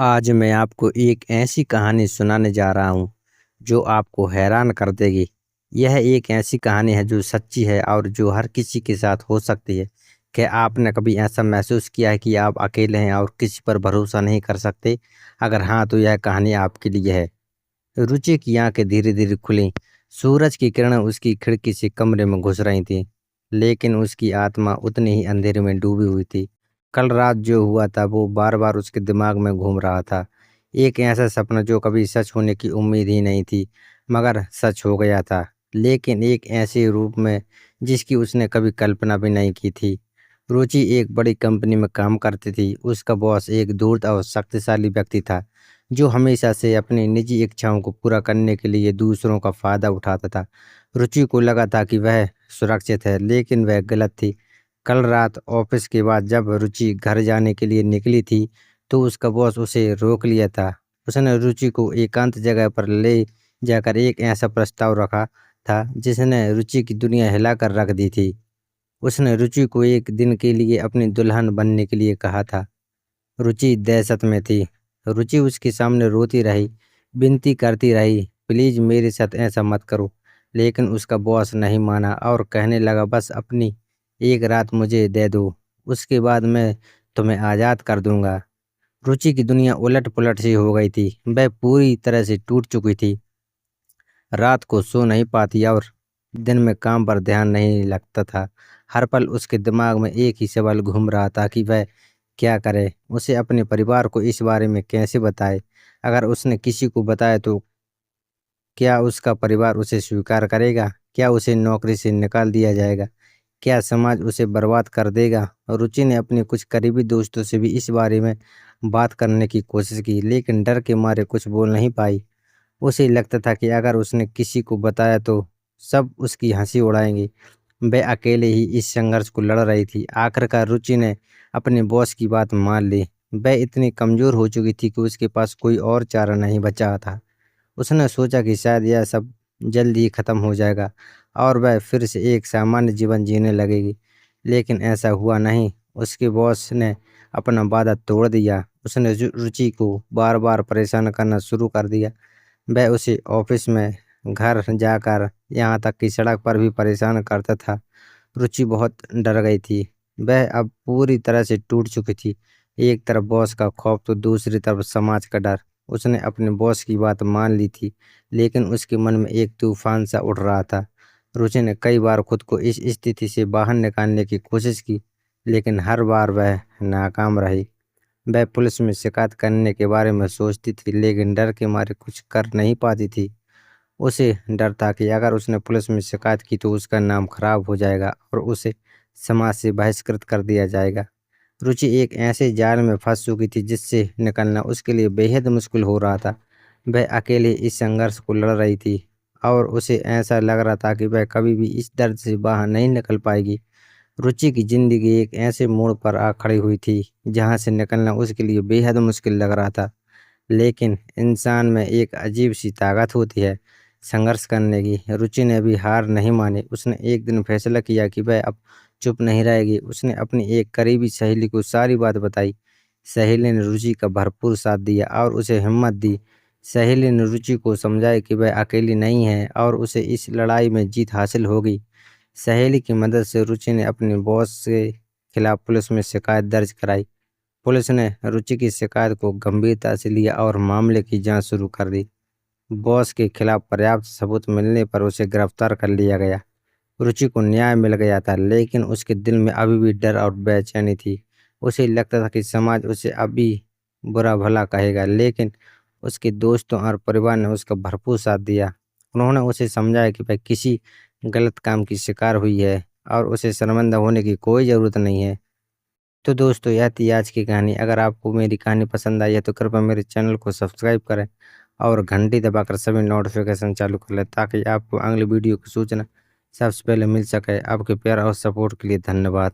आज मैं आपको एक ऐसी कहानी सुनाने जा रहा हूँ जो आपको हैरान कर देगी। यह एक ऐसी कहानी है जो सच्ची है और जो हर किसी के साथ हो सकती है। क्या आपने कभी ऐसा महसूस किया है कि आप अकेले हैं और किसी पर भरोसा नहीं कर सकते? अगर हाँ, तो यह कहानी आपके लिए है। रुचि की आंखें धीरे धीरे खुलीं। सूरज की किरणें उसकी खिड़की से कमरे में घुस रही थीं, लेकिन उसकी आत्मा उतनी ही अंधेरे में डूबी हुई थी। कल रात जो हुआ था वो बार बार उसके दिमाग में घूम रहा था। एक ऐसा सपना जो कभी सच होने की उम्मीद ही नहीं थी, मगर सच हो गया था। लेकिन एक ऐसे रूप में जिसकी उसने कभी कल्पना भी नहीं की थी। रुचि एक बड़ी कंपनी में काम करती थी। उसका बॉस एक धूर्त और शक्तिशाली व्यक्ति था, जो हमेशा से अपनी निजी इच्छाओं को पूरा करने के लिए दूसरों का फायदा उठाता था। रुचि को लगा था कि वह सुरक्षित है, लेकिन वह गलत थी। कल रात ऑफिस के बाद जब रुचि घर जाने के लिए निकली थी, तो उसका बॉस उसे रोक लिया था। उसने रुचि को एकांत जगह पर ले जाकर एक ऐसा प्रस्ताव रखा था जिसने रुचि की दुनिया हिलाकर रख दी थी। उसने रुचि को एक दिन के लिए अपनी दुल्हन बनने के लिए कहा था। रुचि दहशत में थी। रुचि उसके सामने रोती रही, विनती करती रही, प्लीज मेरे साथ ऐसा मत करो। लेकिन उसका बॉस नहीं माना और कहने लगा, बस अपनी एक रात मुझे दे दो, उसके बाद मैं तुम्हें आज़ाद कर दूंगा। रुचि की दुनिया उलट पुलट सी हो गई थी। वह पूरी तरह से टूट चुकी थी। रात को सो नहीं पाती और दिन में काम पर ध्यान नहीं लगता था। हर पल उसके दिमाग में एक ही सवाल घूम रहा था कि वह क्या करे। उसे अपने परिवार को इस बारे में कैसे बताए? अगर उसने किसी को बताया तो क्या उसका परिवार उसे स्वीकार करेगा? क्या उसे नौकरी से निकाल दिया जाएगा? क्या समाज उसे बर्बाद कर देगा? रुचि ने अपने कुछ करीबी दोस्तों से भी इस बारे में बात करने की कोशिश की, लेकिन डर के मारे कुछ बोल नहीं पाई। उसे लगता था कि अगर उसने किसी को बताया तो सब उसकी हंसी उड़ाएंगे। वह अकेले ही इस संघर्ष को लड़ रही थी। आखिरकार रुचि ने अपने बॉस की बात मान ली। वह इतनी कमजोर हो चुकी थी कि उसके पास कोई और चारा नहीं बचा था। उसने सोचा कि शायद यह सब जल्द ही खत्म हो जाएगा और वह फिर से एक सामान्य जीवन जीने लगेगी। लेकिन ऐसा हुआ नहीं। उसके बॉस ने अपना वादा तोड़ दिया। उसने रुचि को बार बार परेशान करना शुरू कर दिया। वह उसे ऑफिस में, घर जाकर, यहाँ तक कि सड़क पर भी परेशान करता था। रुचि बहुत डर गई थी। वह अब पूरी तरह से टूट चुकी थी। एक तरफ बॉस का खौफ तो दूसरी तरफ समाज का डर। उसने अपने बॉस की बात मान ली थी, लेकिन उसके मन में एक तूफान सा उठ रहा था। रुचि ने कई बार खुद को इस स्थिति से बाहर निकालने की कोशिश की, लेकिन हर बार वह नाकाम रही। वह पुलिस में शिकायत करने के बारे में सोचती थी, लेकिन डर के मारे कुछ कर नहीं पाती थी। उसे डर था कि अगर उसने पुलिस में शिकायत की तो उसका नाम खराब हो जाएगा और उसे समाज से बहिष्कृत कर दिया जाएगा। रुचि एक ऐसे जाल में फंस चुकी थी जिससे निकलना उसके लिए बेहद मुश्किल हो रहा था। वह अकेले इस संघर्ष को लड़ रही थी और उसे ऐसा लग रहा था कि वह कभी भी इस दर्द से बाहर नहीं निकल पाएगी। रुचि की जिंदगी एक ऐसे मोड़ पर आ खड़ी हुई थी जहां से निकलना उसके लिए बेहद मुश्किल लग रहा था। लेकिन इंसान में एक अजीब सी ताकत होती है संघर्ष करने की। रुचि ने भी हार नहीं मानी। उसने एक दिन फैसला किया कि वह अब चुप नहीं रहेगी। उसने अपनी एक करीबी सहेली को सारी बात बताई। सहेली ने रुचि का भरपूर साथ दिया और उसे हिम्मत दी। सहेली ने रुचि को समझाया कि वह अकेली नहीं है और उसे इस लड़ाई में जीत हासिल होगी। सहेली की मदद से रुचि ने अपने बॉस के खिलाफ पुलिस में शिकायत दर्ज कराई। पुलिस ने रुचि की शिकायत को गंभीरता से लिया और मामले की जांच शुरू कर दी। बॉस के खिलाफ पर्याप्त सबूत मिलने पर उसे गिरफ्तार कर लिया गया। रुचि को न्याय मिल गया था, लेकिन उसके दिल में अभी भी डर और बेचैनी थी। उसे लगता था कि समाज उसे अभी बुरा भला कहेगा, लेकिन उसके दोस्तों और परिवार ने उसका भरपूर साथ दिया। उन्होंने उसे समझाया कि वह किसी गलत काम की शिकार हुई है और उसे शर्मिंदा होने की कोई ज़रूरत नहीं है। तो दोस्तों, यह थी आज की कहानी। अगर आपको मेरी कहानी पसंद आई है तो कृपया मेरे चैनल को सब्सक्राइब करें और घंटी दबाकर सभी नोटिफिकेशन चालू कर लें, ताकि आपको अगली वीडियो की सूचना सबसे पहले मिल सके। आपके प्यार और सपोर्ट के लिए धन्यवाद।